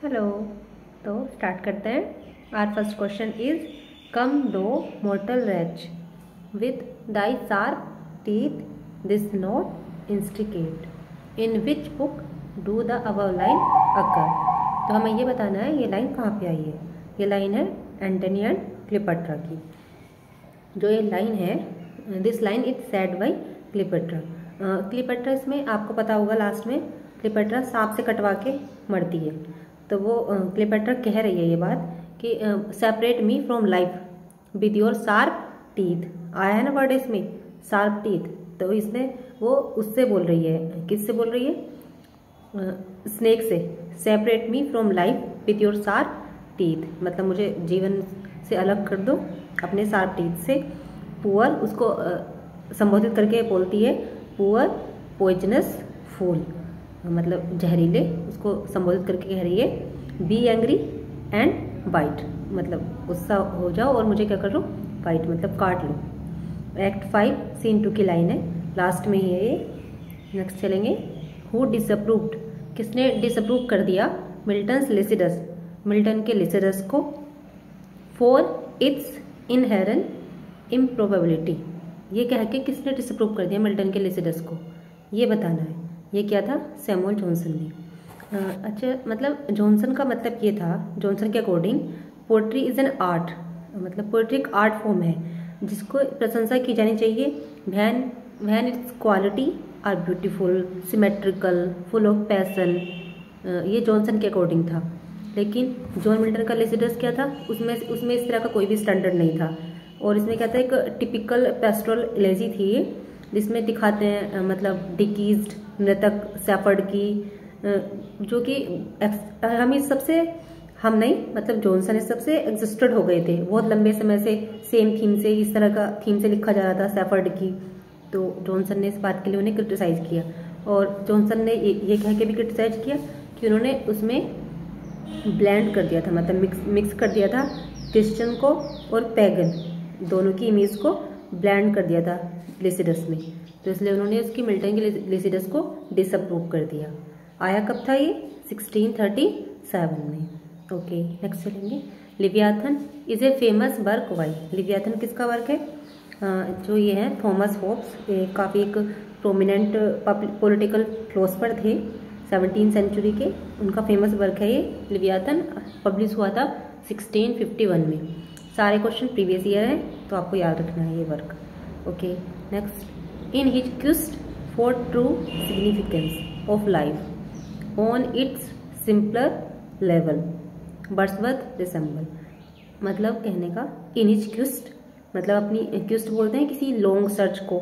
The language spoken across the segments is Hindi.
हेलो। तो स्टार्ट करते हैं। Our first question is come thou mortal wretch with thy sharp teeth this knot इंस्टिकेट in which book do the above line occur. तो हमें ये बताना है ये लाइन कहाँ पे आई है। ये लाइन है एंटनी एंड क्लियोपेट्रा की। जो ये लाइन है this line is said by Cleopatra. Cleopatra इसमें आपको पता होगा लास्ट में क्लियोपेट्रा सांप से कटवा के मरती है। तो वो क्लियोपेट्रा कह रही है ये बात कि separate me from life with your sharp teeth. आया है ना वर्ड इसमें शार्प टीथ। तो इसमें वो उससे बोल रही है, किससे बोल रही है? स्नेक से। Separate me from life with your sharp teeth मतलब मुझे जीवन से अलग कर दो अपने शार्प टीथ से। पुअर उसको संबोधित करके बोलती है पुअर पॉइजनस फूल मतलब जहरीले, उसको संबोधित करके कह रही है बी एंग्री एंड बाइट मतलब गुस्सा हो जाओ और मुझे क्या कर लो? बाइट मतलब काट लो। एक्ट 5 सीन 2 की लाइन है, लास्ट में ही है ये। नेक्स्ट चलेंगे। हु डिसअप्रूव्ड, किसने डिसअप्रूव कर दिया मिल्टन्स लिसिडस, मिल्टन के लिसिडस को फॉर इट्स इनहेरेंट इम्प्रोबेबिलिटी। ये कह के किसने डिसअप्रूव कर दिया मिल्टन के लिसिडस को, ये बताना है। ये क्या था? सैमुअल जॉनसन ने। अच्छा मतलब जॉनसन का मतलब ये था, जॉनसन के according poetry is an art मतलब पोएट्री एक आर्ट फॉर्म है जिसको प्रशंसा की जानी चाहिए when its quality are beautiful symmetrical full of passion. ये जॉनसन के अकॉर्डिंग था। लेकिन जॉन मिल्टन का लिसिडस क्या था? उसमें इस तरह का कोई भी स्टैंडर्ड नहीं था। और इसमें क्या था? एक टिपिकल पेस्टोरल एलेजी थी जिसमें दिखाते हैं मतलब डिकीज्ड मृतक सेफर्ड की जो कि हम इस सबसे हम नहीं मतलब जॉनसन इस सबसे एग्जिस्टेड हो गए थे बहुत लंबे समय से। सेम थीम से इस तरह का थीम से लिखा जा रहा था सेफर्ड की। तो जॉनसन ने इस बात के लिए उन्हें क्रिटिसाइज किया और जॉनसन ने ये कह के भी क्रिटिसाइज किया कि उन्होंने उसमें ब्लेंड कर दिया था मतलब मिक्स कर दिया था क्रिश्चियन को और पैगन दोनों की इमेज को ब्लेंड कर दिया था लिसिडस में। तो इसलिए उन्होंने उसकी मिल्टन के लिसिडस को डिसअप्रूव कर दिया। आया कब था ये? 1637 में। ओके नेक्स्ट चलेंगे। Leviathan is a famous work by. Leviathan किसका वर्क है? जो ये है थॉमस होब्स, काफ़ी एक प्रोमिनेंट पॉलिटिकल फिलोसफर थे 17वीं सेंचुरी के। उनका फेमस वर्क है ये लिवियाथन। पब्लिश हुआ था 1651 में। सारे क्वेश्चन प्रीवियस ईयर है तो आपको याद रखना है ये work. Okay next. In his quest for true significance of life on its simpler level, Wordsworth resemble मतलब कहने का in his quest मतलब अपनी क्वेस्ट बोलते हैं किसी लॉन्ग सर्च को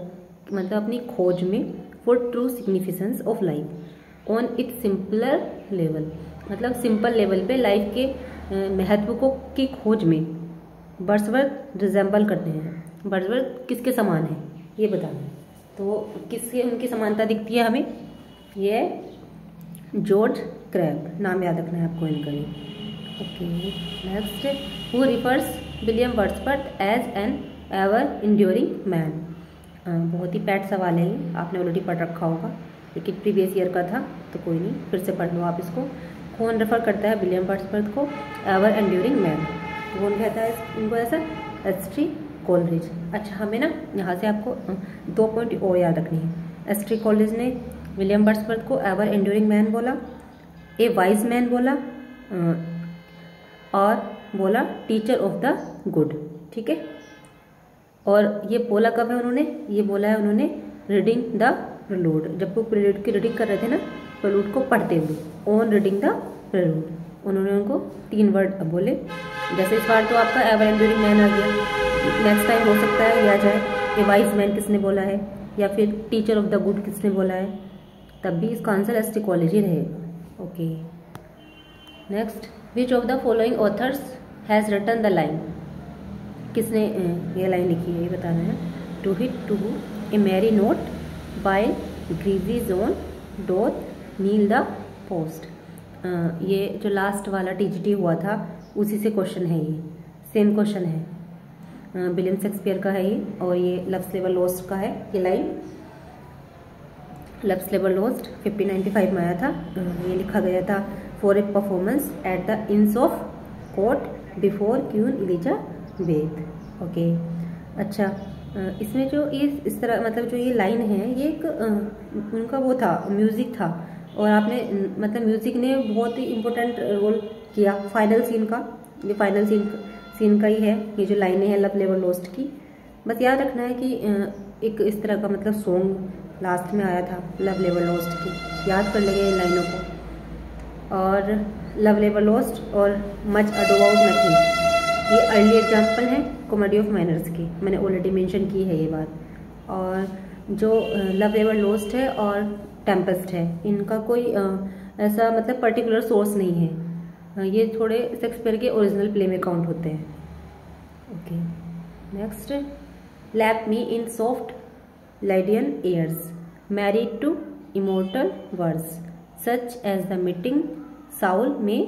मतलब अपनी खोज में for true significance of life on its simpler level मतलब सिंपल लेवल पे लाइफ के महत्व को की खोज में वर्ड्सवर्थ रिजेंबल करते हैं। वर्ड्सवर्थ किसके समान है ये बताना है। तो किससे उनकी समानता दिखती है हमें? ये जॉर्ज क्रैब, नाम याद रखना है आपको इनका ये। Okay next. Who refers William Wordsworth as an ever enduring man. बहुत ही पैट सवाल है ये, आपने ऑलरेडी पढ़ रखा होगा लेकिन प्रीवियस ईयर का था तो कोई नहीं फिर से पढ़ लो आप इसको। कौन रेफर करता है विलियम वर्ड्सवर्थ को एवर एंड्योरिंग मैन? कौन कहता है इनको ऐसा? एस.टी. कॉलरिज। अच्छा हमें ना यहाँ से आपको 2 पॉइंट और याद रखनी है। एस.टी. कॉलरिज ने विलियम वर्ड्सवर्थ को एवर एंड्योरिंग मैन बोला, ए वाइज मैन बोला और बोला टीचर ऑफ द गुड। ठीक है। और ये बोला कब है उन्होंने? ये बोला है उन्होंने रीडिंग द प्रेलूड, जब वो प्रेलूड की रीडिंग कर रहे थे ना, प्रेलूड को पढ़ते हुए ऑन रीडिंग द प्रेलूड उन्होंने उनको 3 वर्ड बोले। जैसे इस बार तो आपका एवर एंड्योरिंग मैन आ गया, नेक्स्ट टाइम हो सकता है ये आ जाए ए वाइज मैन किसने बोला है या फिर टीचर ऑफ द गुड किसने बोला है, तब भी इसका आंसर एस.टी. कॉलेज ही रहेगा। Okay next. Which of the following authors has written the line. किसने ये लाइन लिखी है ये बताना है। Tu whit to a merry note by greasy Joan doth keel the post. ये जो लास्ट वाला टीजीटी हुआ था उसी से क्वेश्चन है, ये सेम क्वेश्चन है। विलियम शेक्सपियर का है ये और ये लव स्लेवर लॉस्ट का है ये लाइन। लव स्लेवर लॉस्ट 1595 में आया था। ये लिखा गया था for a performance at the inns of court before Queen Elizabeth. Okay, अच्छा, इसमें जो इस तरह मतलब जो ये लाइन है ये एक उनका वो था, म्यूज़िक था, और आपने मतलब म्यूज़िक ने बहुत ही इम्पोर्टेंट रोल किया फाइनल सीन का। ये फाइनल सीन का ही है ये जो लाइनें हैं लव नेवर लॉस्ट की। बस याद रखना है कि एक इस तरह का मतलब सॉन्ग लास्ट में आया था लव नेवर लॉस्ट की, याद कर लेंगे इन लाइनों को। और लव नेवर लॉस्ट और मच अडो अबाउट नथिंग ये अर्ली एग्जाम्पल है कॉमेडी ऑफ माइनर्स की, मैंने ऑलरेडी मेंशन की है ये बात। और जो लव नेवर लॉस्ट है और टेम्पेस्ट है इनका कोई ऐसा मतलब पर्टिकुलर सोर्स नहीं है, ये थोड़े शेक्सपियर के ओरिजिनल प्ले में काउंट होते हैं। Okay, next, lap me in soft Lydian airs married to immortal words such as the meeting soul may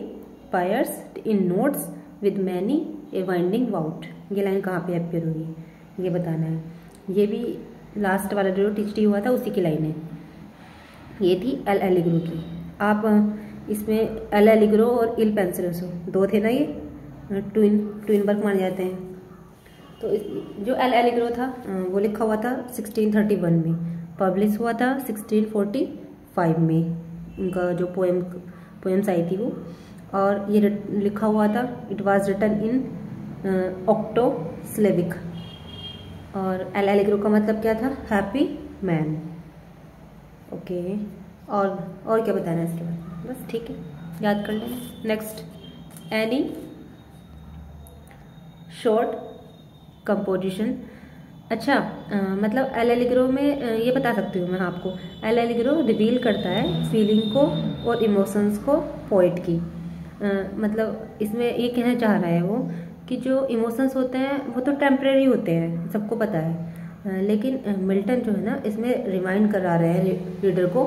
pierce in notes with many a winding bout. ये लाइन कहाँ पे अपीयर होगी ये बताना है। ये भी लास्ट वाला जो टीचडी हुआ था उसी की लाइन है। ये थी एल एलिग्रो की। आप इसमें एल एलिग्रो और इल पेंसिलोसो दो थे ना, ये ट्विन वर्क माने जाते हैं। तो जो एल एलिग्रो था वो लिखा हुआ था 1631 में, पब्लिश हुआ था 1645 में, उनका जो पोएम्स आई थी वो। और ये लिखा हुआ था, it was written in octosyllabic. और एल एलिग्रो का मतलब क्या था, हैप्पी मैन। ओके, और क्या बताना है इसके बाद, बस ठीक है, याद कर लेना। Next, any short composition. अच्छा, मतलब एल एलिग्रो में ये बता सकती हूँ मैं आपको, एल एलिग्रो रिवील करता है फीलिंग को और इमोशंस को पोइट की। मतलब इसमें ये कहना चाह रहा है वो कि जो इमोशंस होते हैं वो तो टेम्परेरी होते हैं, सबको पता है, लेकिन मिल्टन जो है ना इसमें रिमाइंड करा रहे हैं रीडर को,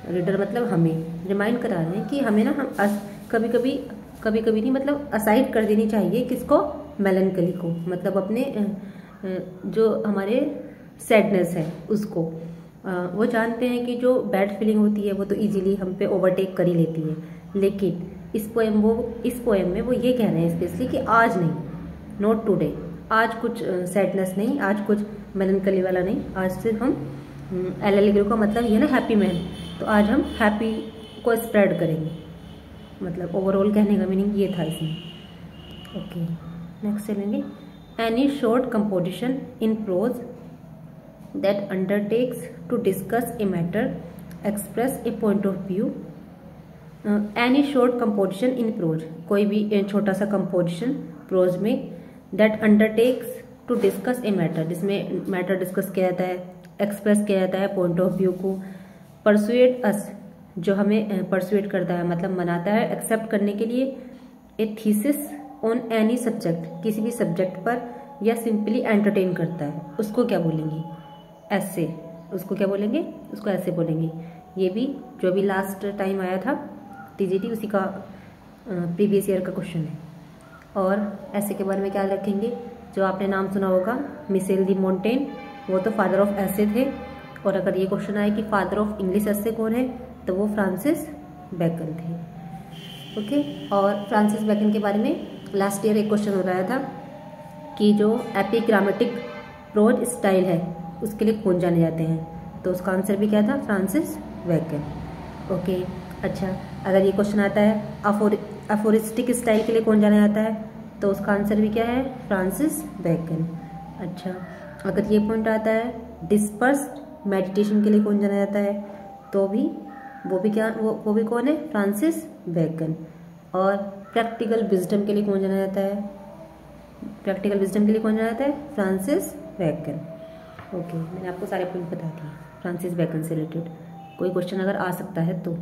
रीडर मतलब हमें रिमाइंड करा रहे हैं कि हमें ना हम कभी कभी नहीं मतलब असाइड कर देनी चाहिए किसको, मेलनकली को, मतलब अपने जो हमारे सैडनेस है उसको। वो जानते हैं कि जो बैड फीलिंग होती है वो तो इजीली हम पे ओवरटेक कर ही लेती है, लेकिन इस पोएम में वो ये कह रहे हैं स्पेशली कि आज नहीं, नॉट टुडे, आज कुछ सैडनेस नहीं, आज कुछ मेलनकली वाला नहीं, आज सिर्फ हम एल एलिग्रो का मतलब ये ना हैप्पी मैन, तो आज हम हैप्पी को स्प्रेड करेंगे, मतलब ओवरऑल कहने का मीनिंग ये था इसमें। ओके, नेक्स्ट चलेंगे, any short composition in prose that undertakes to discuss a matter express a point of view. Any short composition in prose, कोई भी छोटा सा कंपोजिशन प्रोज में, that undertakes to discuss a matter, जिसमें मैटर डिस्कस किया जाता है, एक्सप्रेस किया जाता है पॉइंट ऑफ व्यू को, परसुएड अस, जो हमें परसुएड करता है मतलब मनाता है एक्सेप्ट करने के लिए, ए थीसिस ऑन एनी सब्जेक्ट, किसी भी सब्जेक्ट पर, या सिंपली एंटरटेन करता है, उसको क्या बोलेंगे, ऐसे, उसको क्या बोलेंगे, उसको ऐसे बोलेंगे। ये भी जो भी लास्ट टाइम आया था टीजीटी उसी का प्रीवियस ईयर का क्वेश्चन है। और ऐसे के बारे में क्या रखेंगे, जो आपने नाम सुना होगा मिशेल डी मोंटेन, वो तो फादर ऑफ ऐसे थे। और अगर ये क्वेश्चन आए कि फादर ऑफ इंग्लिश ऐसे कौन है, तो वो फ्रांसिस बेकन थे। ओके, और फ्रांसिस बेकन के बारे में लास्ट ईयर एक क्वेश्चन हो रहा था कि जो एपिग्रामेटिक प्रोज स्टाइल है उसके लिए कौन जाने जाते हैं, तो उसका आंसर भी क्या था, फ्रांसिस बेकन। ओके, अच्छा, अगर ये क्वेश्चन आता है अफोरिस्टिक स्टाइल के लिए कौन जाना जाता है, तो उसका आंसर भी क्या है, फ्रांसिस बेकन। अच्छा, अगर ये पॉइंट आता है डिस्पर्स्ड मेडिटेशन के लिए कौन जाना जाता है, तो भी वो भी कौन है, फ्रांसिस बेकन। और प्रैक्टिकल विजडम के लिए कौन जाना जाता है, प्रैक्टिकल विजडम के लिए कौन जाना जाता है, फ्रांसिस बेकन। ओके, मैंने आपको सारे पॉइंट बता दिए फ्रांसिस बेकन से रिलेटेड, कोई क्वेश्चन अगर आ सकता है तो।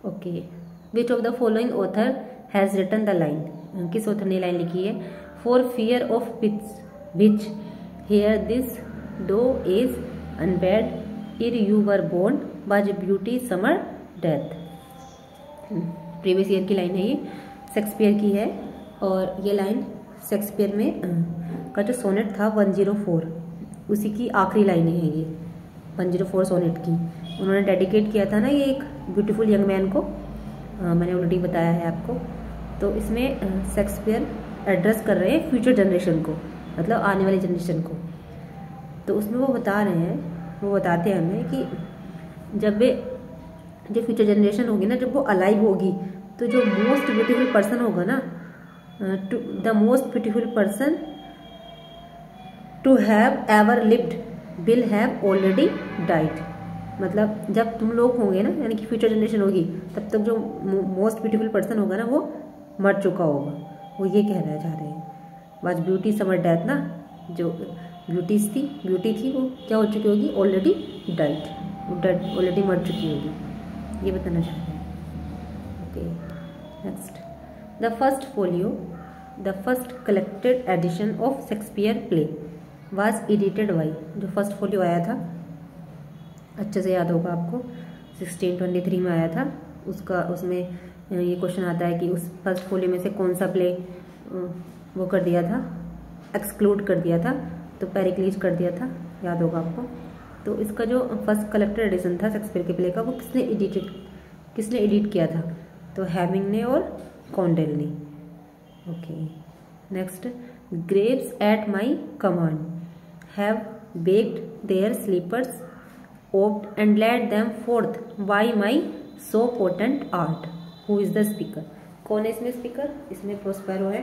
Okay, which of the following author has written the line, किस ऑथर ने लाइन लिखी है, for fear of which hear this thou is unbred ere you were born was beauty summer death. Previous year की लाइन है ये, शेक्सपियर की है। और ये लाइन शेक्सपियर में का जो सोनेट था 104, उसी की आखिरी लाइन है ये 104 सोनेट की। उन्होंने डेडिकेट किया था ना ये एक ब्यूटीफुल यंग मैन को, मैंने ऑलरेडी बताया है आपको। तो इसमें शेक्सपियर एड्रेस कर रहे हैं फ्यूचर जनरेशन को, मतलब आने वाली जनरेशन को। तो उसमें वो बता रहे हैं, वो बताते हैं हमें कि जब जो फ्यूचर जनरेशन होगी ना, जब वो अलाइव होगी, तो जो मोस्ट ब्यूटीफुल पर्सन होगा ना, the most beautiful person to have ever lived will have already died. मतलब जब तुम लोग होंगे ना, यानी कि फ्यूचर जनरेशन होगी, तब तक जो मोस्ट ब्यूटीफुल पर्सन होगा ना, वो मर चुका होगा। वो ये कहना चाह रहे हैं। वाज ब्यूटी समर डेथ ना, जो ब्यूटी थी वो क्या हो चुकी होगी, ऑलरेडी डाइड, वो डेड ऑलरेडी मर चुकी होगी, ये बताना चाह रहे हैं। Okay, next, the first collected edition of Shakespeare play was edited by. जो फर्स्ट फोलियो आया था, अच्छे से याद होगा आपको, 1623 में आया था। उसमें ये क्वेश्चन आता है कि उस फर्स्ट फोलियो में से कौन सा प्ले वो कर दिया था, एक्सक्लूड कर दिया था, तो पेरिक्लीज कर दिया था, याद होगा आपको। तो इसका जो फर्स्ट कलेक्टेड एडिशन था शेक्सपियर के प्ले का, वो किसने एडिट किया था, तो हेमिंग ने और कॉन्डेल ने। Okay, next, graves at my command have waked their sleepers oped and let them forth by my so potent art. Who is the speaker? कौन है इसमें स्पीकर? इसमें प्रोस्पेरो है।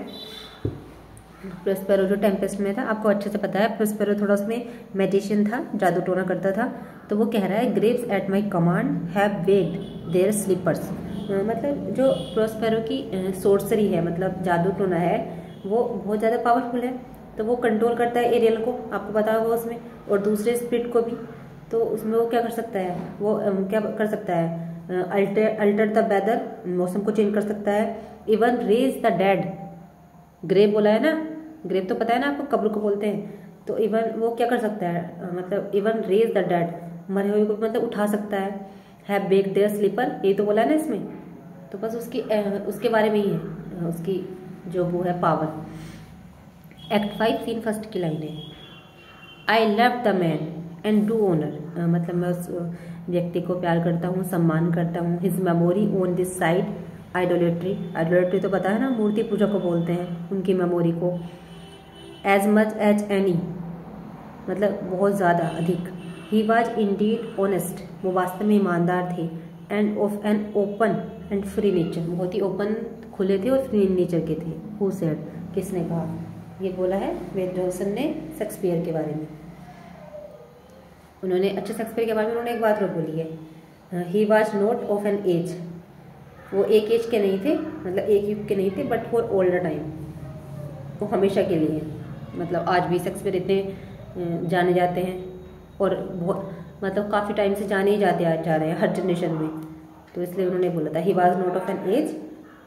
प्रोस्पेरो जो टेम्पेस्ट में था, आपको अच्छे से पता है, प्रोस्पेरो थोड़ा उसमें मैजिशियन था, जादू टोना करता था। तो वो कह रहा है graves at my command have waked their sleepers. मतलब जो प्रोस्पेरो की सोर्सरी है, मतलब जादू टोना है, वो बहुत ज़्यादा पावरफुल है। तो वो कंट्रोल करता है एरियल को, आपको पता होगा उसमें, और दूसरे स्पिरिट को भी। तो उसमें वो क्या कर सकता है, वो क्या कर सकता है, अल्टर द वेदर, मौसम को चेंज कर सकता है। Even raise the dead, grave बोला है ना, ग्रेव तो पता है ना आपको, कब्र को बोलते हैं। तो इवन वो क्या कर सकता है, मतलब इवन रेज द डेड, मरे हुए को मतलब उठा सकता है। हैव बेक्ड देयर स्लीपर, ये तो बोला है ना इसमें। तो बस उसके बारे में ही है उसकी जो वो है पावर। एक्ट 5 सीन फर्स्ट की लाइन है, I love the man and do honour. मतलब मैं उस व्यक्ति को प्यार करता हूँ, सम्मान करता हूँ। His memory on this side idolatry तो पता है ना, मूर्ति पूजा को बोलते हैं, उनकी मेमोरी को। एज मच एज एनी, मतलब बहुत ज़्यादा, अधिक। ही वॉज इंडीड ऑनेस्ट, वो वास्तव में ईमानदार थे। End of an open and free nature, बहुत ही ओपन, खुले थे और फ्री नेचर के थे। हु सेड, किसने कहा? ये बोला है बेन जॉनसन ने शेक्सपियर के बारे में। उन्होंने शेक्सपियर के बारे में उन्होंने एक बात और बोली है, he was not of an age, वो एक एज के नहीं थे, मतलब एक युग के नहीं थे, but for all the time, वो हमेशा के लिए। मतलब आज भी शेक्सपियर इतने जाने जाते हैं, और बहुत मतलब काफ़ी टाइम से जाने ही जा रहे हैं हर जनरेशन में। तो इसलिए उन्होंने बोला था he was not of an age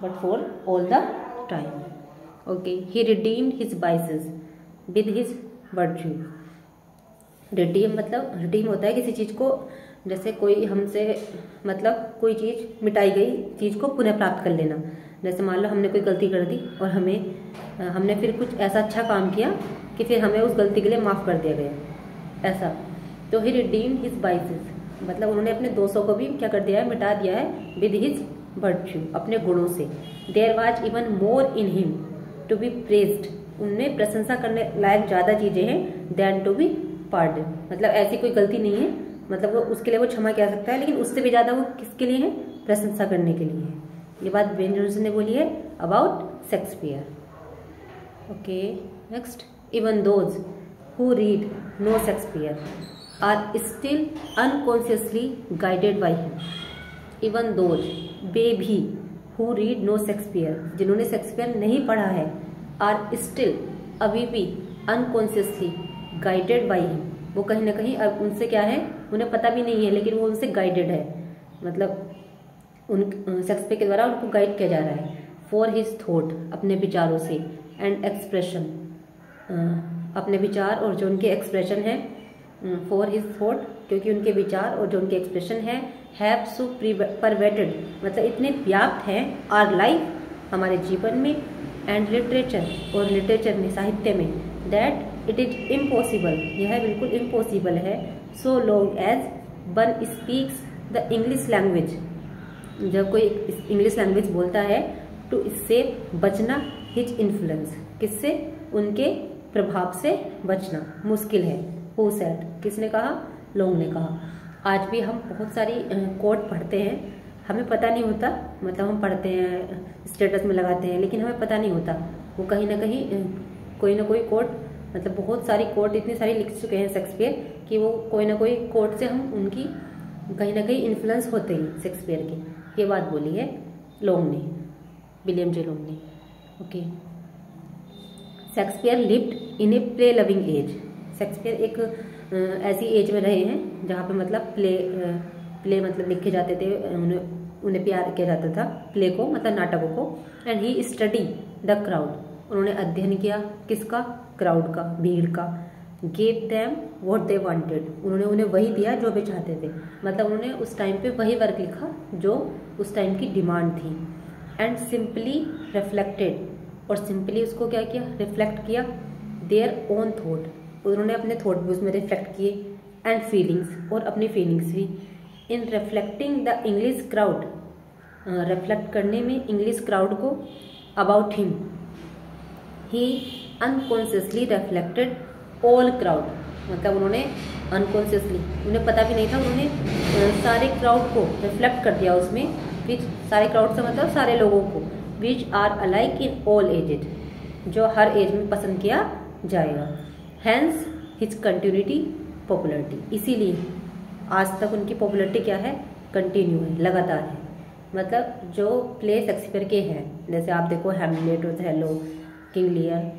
but for all the time. Okay, he redeemed his vices with his virtue. Redeem मतलब, रिडीम होता है किसी चीज़ को, जैसे कोई हमसे, मतलब कोई चीज़ मिटाई गई चीज़ को पुनः प्राप्त कर लेना। जैसे मान लो हमने कोई गलती कर दी और हमने फिर कुछ ऐसा अच्छा काम किया कि फिर हमें उस गलती के लिए माफ़ कर दिया गया, ऐसा। तो ही रिडीम हिज वाइसेस, मतलब उन्होंने अपने दोषों को भी क्या कर दिया है, मिटा दिया है। विद हिज वर्च्यू, अपने गुणों से। There was even more in him to be praised, उनमें प्रशंसा करने लायक ज़्यादा चीज़ें हैं देन टू बी पार्डन। मतलब ऐसी कोई गलती नहीं है, मतलब वो उसके लिए वो क्षमा किया सकता है, लेकिन उससे भी ज़्यादा वो किसके लिए है, प्रशंसा करने के लिए है। ये बात बेन जॉनसन ने बोली है about Shakespeare. Okay, next, even those who read no Shakespeare are still unconsciously guided by him. Even those, वे भी, हु रीड नो शेक्सपियर, जिन्होंने शेक्सपियर नहीं पढ़ा है, आर स्टिल, अभी भी, अनकॉन्शियसली गाइडेड बाई हिम, वो कहीं ना कहीं अब उनसे क्या है, उन्हें पता भी नहीं है, लेकिन वो उनसे गाइडेड है। मतलब उन शेक्सपियर के द्वारा उनको गाइड किया जा रहा है। फॉर हिज थॉट, अपने विचारों से, एंड एक्सप्रेशन, अपने विचार और जो उनके एक्सप्रेशन है। फॉर हिज थॉट, क्योंकि उनके विचार और जो उनके एक्सप्रेशन है, हैव सो परवेटेड, मतलब इतने व्याप्त हैं, आर लाइफ, हमारे जीवन में, एंड लिटरेचर, और लिटरेचर में, साहित्य में, दैट इट इज इम्पॉसिबल, यह बिल्कुल इम्पॉसिबल है, so long as one speaks the English language, जब कोई इंग्लिश लैंग्वेज बोलता है तो इससे बचना हिज इन्फ्लुएंस, किससे, उनके प्रभाव से बचना मुश्किल है। हु सेड, किसने कहा, लोंग ने कहा। आज भी हम बहुत सारी कोट पढ़ते हैं, हमें पता नहीं होता, मतलब हम पढ़ते हैं, स्टेटस में लगाते हैं, लेकिन हमें पता नहीं होता वो कहीं ना कहीं कोई ना कोई कोट, मतलब बहुत सारी कोट इतनी सारी लिख चुके हैं शेक्सपियर कि वो कोई ना कोई कोट से हम उनकी कहीं ना कहीं इन्फ्लुएंस होते हैं शेक्सपियर के। ये बात बोली है लोंग ने, विलियम जे लोंग ने। Okay, Shakespeare lived in a play loving age. Shakespeare एक ऐसी एज में रहे हैं जहाँ पे मतलब प्ले मतलब लिखे जाते थे, उन्हें प्यार किया जाता था, प्ले को मतलब नाटकों को। And he study the crowd, उन्होंने अध्ययन किया किसका, क्राउड का, भीड़ का। Gave them what they wanted, उन्होंने उन्हें वही दिया जो वे चाहते थे, मतलब उन्होंने उस टाइम पे वही वर्क लिखा जो उस टाइम की डिमांड थी। एंड सिंपली रिफ्लेक्टेड, और सिंपली उसको क्या किया, रिफ्लेक्ट किया, देयर ओन थॉट, उन्होंने अपने थॉट भी उसमें रिफ्लेक्ट किए, एंड फीलिंग्स, और अपनी फीलिंग्स भी। In reflecting the English crowd, reflect करने में इंग्लिश क्राउड को about him, he unconsciously reflected all crowd, मतलब उन्होंने अनकॉन्शियसली, उन्हें पता भी नहीं था, उन्होंने सारे क्राउड को रिफ्लेक्ट कर दिया उसमें, विच, सारे क्राउड से मतलब सारे लोगों को, which are alike in all aged, जो हर एज में पसंद किया जाएगा। हैंस हिज कंटिन्यूटी पॉपुलरिटी, इसीलिए आज तक उनकी पॉपुलरिटी क्या है, कंटिन्यू है, लगातार है। मतलब जो प्ले शेक्सपियर के हैं, जैसे आप देखो हैमलेट, ओथेलो, किंग लियर,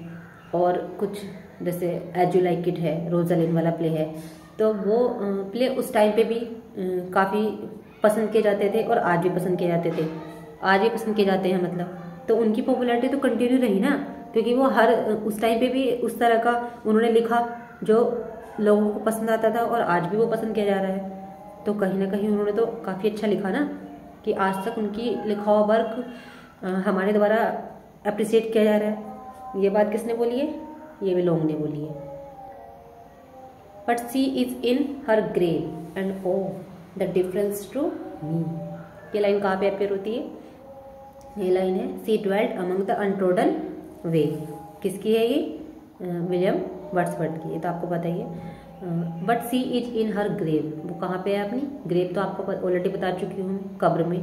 और कुछ जैसे एज यू लाइक इट है, रोजालिन वाला प्ले है, तो वो प्ले उस टाइम पे भी काफ़ी पसंद किए जाते थे और आज भी पसंद किए जाते थे, आज भी पसंद किए जाते हैं। मतलब तो उनकी पॉपुलैरिटी तो कंटिन्यू रही ना, क्योंकि वो हर उस टाइम पे भी उस तरह का उन्होंने लिखा जो लोगों को पसंद आता था, और आज भी वो पसंद किया जा रहा है। तो कहीं ना कहीं उन्होंने तो काफ़ी अच्छा लिखा ना, कि आज तक उनकी लिखा हुआ वर्क हमारे द्वारा अप्रिशिएट किया जा रहा है। ये बात किसने बोली है, ये भी लोंग ने बोली है। But she is in her grave and oh the difference to me, ये लाइन कहाँ पे अपेयर होती है, ये लाइन है, सी ड्वेल्ट अमंग द अनट्रोडन वे, किसकी है ये, विलियम वर्ड्सवर्थ की, ये तो आपको पता ही है। But she is in her grave, वो कहाँ पे है अपनी ग्रेव, तो आपको ऑलरेडी बता चुकी हूँ, कब्र में।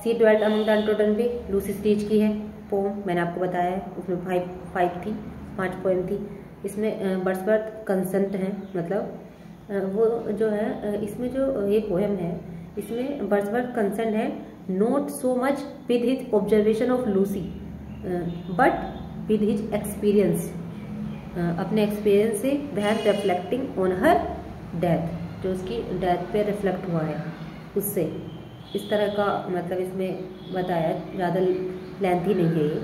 She dwelt among the untrodden way Lucy स्टीच की है पोम, मैंने आपको बताया है, उसमें 5 पोएम थी। इसमें वर्ड्सवर्थ कंसेंट है, मतलब वो जो है, इसमें जो ये पोएम है, इसमें वर्ड्सवर्थ कंसेंट है, not so much with his observation of Lucy but with his experience, अपने एक्सपीरियंस से, वह रिफ्लेक्टिंग ऑन हर डेथ, जो उसकी डेथ पे रिफ्लेक्ट हुआ है उससे, इस तरह का मतलब इसमें बताया, ज़्यादा लेंथी नहीं है ये।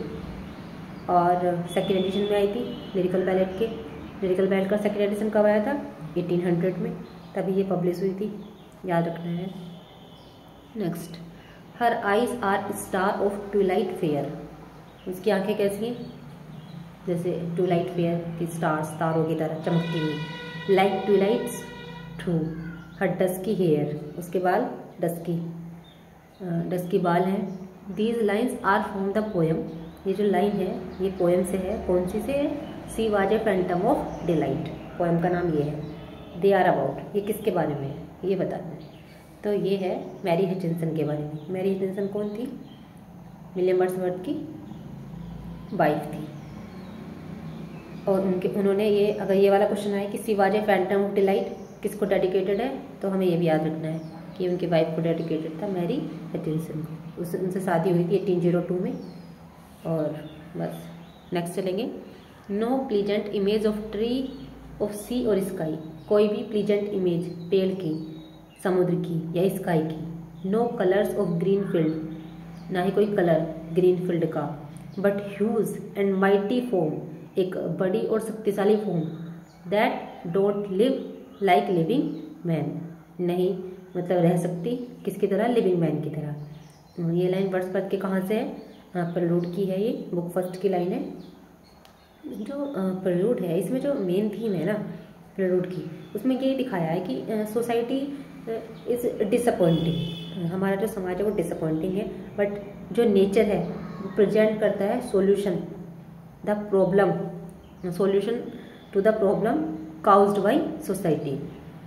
और सेकेंड एडिशन में आई थी लिरिकल बैलेट के, लिरिकल बैलेट का सेकेंड एडिशन कब आया था, 1800 में, तभी ये पब्लिश हुई थी, याद रखना है। Next, her eyes are star of twilight fair, उसकी आंखें कैसी हैं, जैसे ट्विलाइट फेयर की स्टार्स, तारों की तरह चमकती हुई। Like twilight's too her dusky hair, उसके बाल डस्की बाल हैं। These lines are from the poem, ये जो लाइन है ये पोएम से है, कौन सी से है, she was a Phantom of delight, poem का नाम ये है। दे आर अबाउट, ये किसके बारे में है ये बताना है, तो ये है मैरी हचिंसन के बारे में। मैरी हचिंसन कौन थी, विलियम वर्ड्सवर्थ की वाइफ थी, और उन्होंने ये, अगर ये वाला क्वेश्चन आए कि she was a Phantom of delight किसको डेडिकेटेड है, तो हमें ये भी याद रखना है कि उनकी वाइफ को डेडिकेटेड था, मैरी हचिंसन को। उनसे शादी हुई थी 1802 में। और बस नेक्स्ट चलेंगे। No pleasant image of tree of sea और स्काई, कोई भी प्लीजेंट इमेज पेड़ की, समुद्र की या स्काई की। No colours of green field, ना ही कोई कलर ग्रीन फील्ड का। But huge and mighty form, एक बड़ी और शक्तिशाली form. That don't live like living man, नहीं मतलब रह सकती किसकी तरह, लिविंग मैन की तरह। ये लाइन वर्ड्सवर्थ के कहाँ से है, प्रेलूड की है, ये बुक फर्स्ट की लाइन है। जो प्रेलूड है, इसमें जो मेन थीम है ना प्रेलूड की, उसमें ये दिखाया है कि सोसाइटी इज डिसअपॉइंटिंग, हमारा जो समाज है वो डिसअपॉइंटिंग है, बट जो नेचर है वो प्रेजेंट करता है solution the problem, solution to the problem caused by society.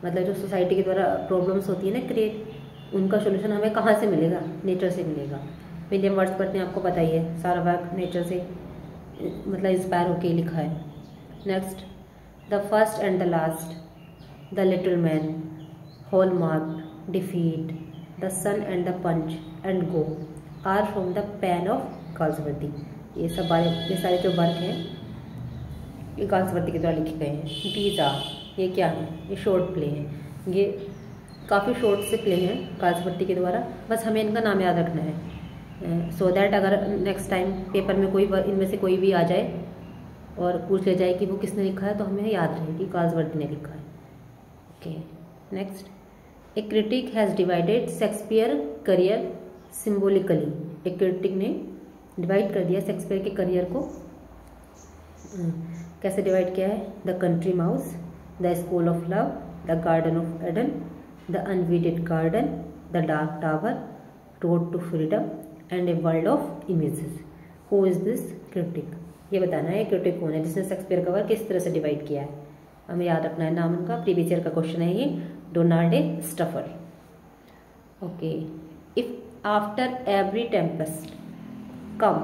मतलब जो सोसाइटी के द्वारा प्रॉब्लम्स होती है ना क्रिएट, उनका सॉल्यूशन हमें कहाँ से मिलेगा? नेचर से मिलेगा। विलियम वर्ड्सवर्थ ने आपको बताई है सारा वर्क नेचर से मतलब इंस्पायर होके लिखा है। Next, the first and the last, the little man, hallmark, defeat, the sun and the punch and go are from the pen of Galsworthy. ये सारे जो वर्क हैं ये काल्सवर्दी के द्वारा लिखे गए हैं। दीज आर, ये क्या है? ये शॉर्ट प्ले हैं, ये काफ़ी शॉर्ट से प्ले हैं काल्सवर्दी के द्वारा, बस हमें इनका नाम याद रखना है सो दैट अगर नेक्स्ट टाइम पेपर में कोई इनमें से कोई भी आ जाए और पूछ ले जाए कि वो किसने लिखा है तो हमें याद रहे कि काल्सवर्दी ने लिखा है। Okay, next, A critic has divided Shakespeare career symbolically. एक क्रिटिक ने डिवाइड कर दिया शेक्सपियर के करियर को, कैसे डिवाइड किया है? The country mouse, the school of love, the garden of Eden, the unweeded garden, the dark tower, road to freedom and a world of images. Who is this critic? ये बताना है क्रिटिक कौन है जिसने शेक्सपियर का वर्क किस तरह से डिवाइड किया है, हमें याद रखना है नाम उनका। प्रीवियस ईयर का क्वेश्चन है ये, Donald A Stauffer. Okay, if after every tempest come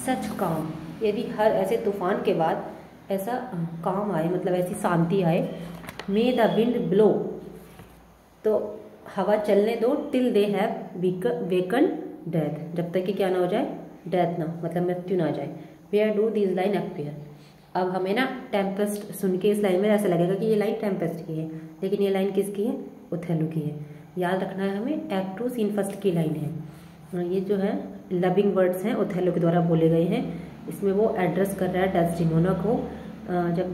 such calm, यदि हर ऐसे तूफान के बाद ऐसा काम आए, मतलब ऐसी शांति आए, मे द विंड ब्लो, तो हवा चलने दो, till they have woken death, जब तक कि क्या ना हो जाए? डेथ ना, मतलब मृत्यु ना आ जाए। Where do this line appear? अब हमें ना टेम्पेस्ट सुन के इस लाइन में ऐसा लगेगा कि ये लाइन टेम्पेस्ट की है, लेकिन ये लाइन किसकी है? ओथेलो की है। याद रखना है हमें, एक्ट 2 सीन फर्स्ट की लाइन है। ये जो है लविंग वर्ड्स हैं ओथेलो के द्वारा बोले गए हैं। इसमें वो एड्रेस कर रहा है डेस्टिमोना को, जब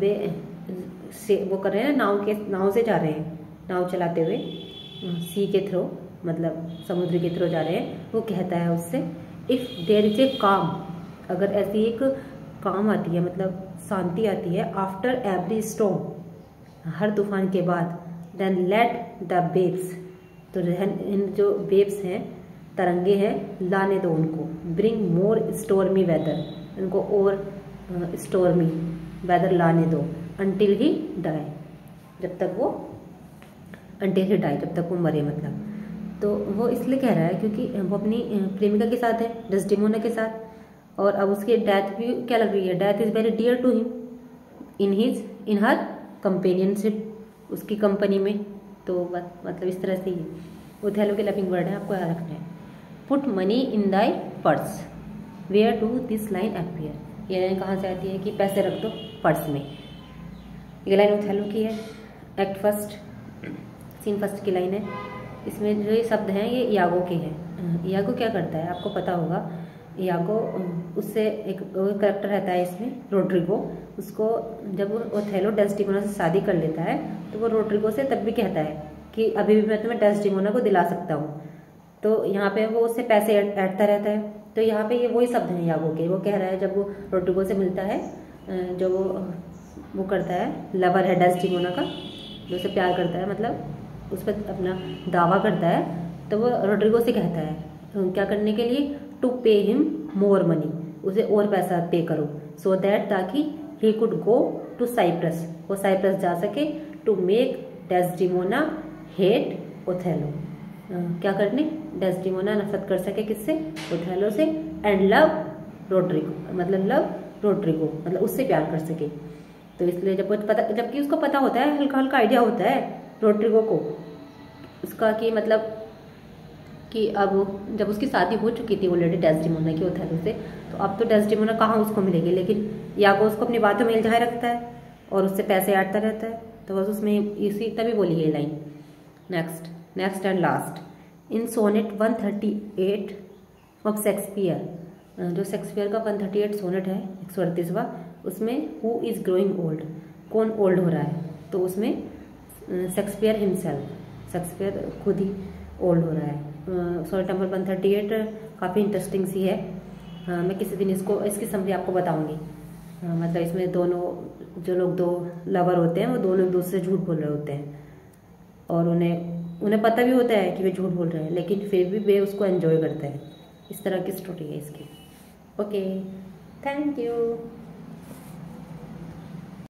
वो कर रहे हैं नाव से जा रहे हैं, नाव चलाते हुए सी के थ्रू, मतलब समुद्र के थ्रू जा रहे हैं। वो कहता है उससे, इफ़ देयर इज ए काम, अगर ऐसी एक काम आती है, मतलब शांति आती है, आफ्टर एवरी स्टॉर्म, हर तूफान के बाद, देन लेट द वेव्स, तो इन जो वेव्स हैं, तरंगे हैं, लाने दो उनको, ब्रिंग मोर स्टॉर्मी वेदर, उनको और स्टॉर्मी वेदर लाने दो, अंटिल ही डाई, जब तक वो अंटिल ही डाई, जब तक वो मरे मतलब। तो वो इसलिए कह रहा है क्योंकि वो अपनी प्रेमिका के साथ है, डेस्टिमोना के साथ, और अब उसकी डेथ भी क्या लग रही है? Death is very dear to him in her companionship, उसकी कंपनी में। तो मतलब इस तरह से ही ओथेलो के लविंग वर्ड है, आपको याद रखना है। Put money in thy purse, where do this line appear? ये लाइन कहाँ से आती है कि पैसे रख दो पर्स में? ये लाइन ओथेलो की है, एक्ट फर्स्ट सीन फर्स्ट की लाइन है। इसमें जो ये शब्द हैं ये यागो के हैं। यागो क्या करता है आपको पता होगा, यागो उससे एक करेक्टर रहता है इसमें, रोड्रिगो। उसको जब ओथेलो डेस्टिमोना से शादी कर लेता है तो वो रोड्रिगो से तब भी कहता है कि अभी भी मैं तुम्हें डेस्टिमोना को दिला सकता हूँ। तो यहाँ पे वो उससे पैसे ऐंठता रहता है। तो यहाँ पे ये वही शब्द हैं यागो के। वो कह रहा है जब वो रोड्रिगो से मिलता है, जो वो करता है, लवर है डेस्टिमोना का, जो उसे प्यार करता है, मतलब उस पर अपना दावा करता है, तो वो रोड्रिगो से कहता है क्या करने के लिए? To pay him more money, उसे और पैसा पे करो, सो दैट, ताकि he could go to Cyprus, वो साइप्रस जा सके, to make Desdemona hate Othello, क्या करने? डेस्टिमोना नफरत कर सके किससे? ओथेलो से, एंड लव रोड्रिगो, मतलब लव रोड्रिगो, मतलब उससे प्यार कर सके। तो इसलिए जबकि उसको पता होता है, हल्का हल्का आइडिया होता है रोड्रिगो को उसका, कि मतलब कि अब जब उसकी शादी हो चुकी थी ऑलरेडी डेस्टिमोना की ओथेलो से, तो अब तो डेस्टिमोना कहाँ उसको मिलेगी, लेकिन यागो उसको अपनी बातों में उलझाए रखता है और उससे पैसे ऐंठता रहता है। तो बस उसमें इसी तभी बोली है line. Next and last, in sonnet 138 of Shakespeare, जो शेक्सपियर का 138 सोनेट है, 138वां, उसमें हु इज़ ग्रोइंग ओल्ड, कौन ओल्ड हो रहा है? तो उसमें शेक्सपियर हिमसेल्फ, शेक्सपियर खुद ही ओल्ड हो रहा है। सोनेट नंबर 138 काफ़ी इंटरेस्टिंग सी है। मैं किसी दिन इसकी समरी आपको बताऊंगी। मतलब इसमें दोनों जो लोग दो लवर होते हैं वो दोनों एक दूसरे से झूठ बोल रहे होते हैं और उन्हें उन्हें पता भी होता है कि वे झूठ बोल रहे हैं, लेकिन फिर भी वे उसको एंजॉय करते हैं। इस तरह की स्टोरी है इसकी। Okay, thank you.